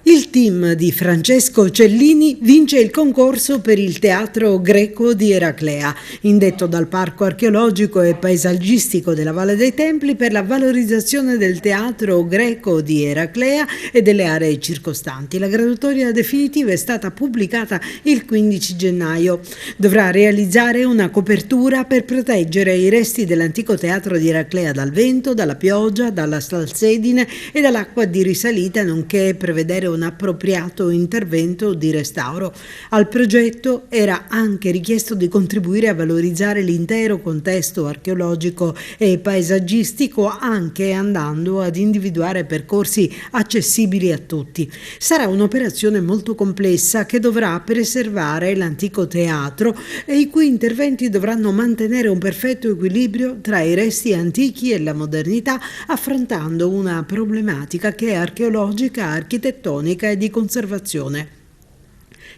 Il team di Francesco Cellini vince il concorso per il Teatro Greco di Eraclea, indetto dal Parco Archeologico e Paesaggistico della Valle dei Templi per la valorizzazione del Teatro Greco di Eraclea e delle aree circostanti. La graduatoria definitiva è stata pubblicata il 15 gennaio. Dovrà realizzare una copertura per proteggere i resti dell'antico teatro di Eraclea dal vento, dalla pioggia, dalla salsedine e dall'acqua di risalita, nonché prevedere un appropriato intervento di restauro. Al progetto era anche richiesto di contribuire a valorizzare l'intero contesto archeologico e paesaggistico, anche andando ad individuare percorsi accessibili a tutti. Sarà un'operazione molto complessa che dovrà preservare l'antico teatro e i cui interventi dovranno mantenere un perfetto equilibrio tra i resti antichi e la modernità, affrontando una problematica che è archeologica, architettonica e di conservazione.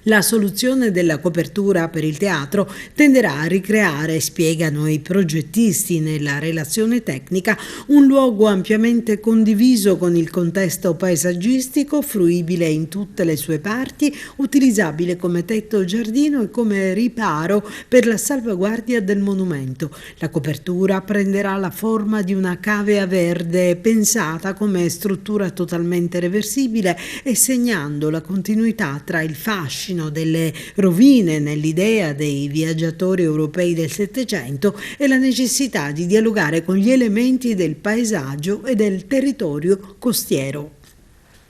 La soluzione della copertura per il teatro tenderà a ricreare, spiegano i progettisti nella relazione tecnica, un luogo ampiamente condiviso con il contesto paesaggistico, fruibile in tutte le sue parti, utilizzabile come tetto giardino e come riparo per la salvaguardia del monumento. La copertura prenderà la forma di una cavea verde pensata come struttura totalmente reversibile e segnando la continuità tra il fascino delle rovine nell'idea dei viaggiatori europei del Settecento e la necessità di dialogare con gli elementi del paesaggio e del territorio costiero.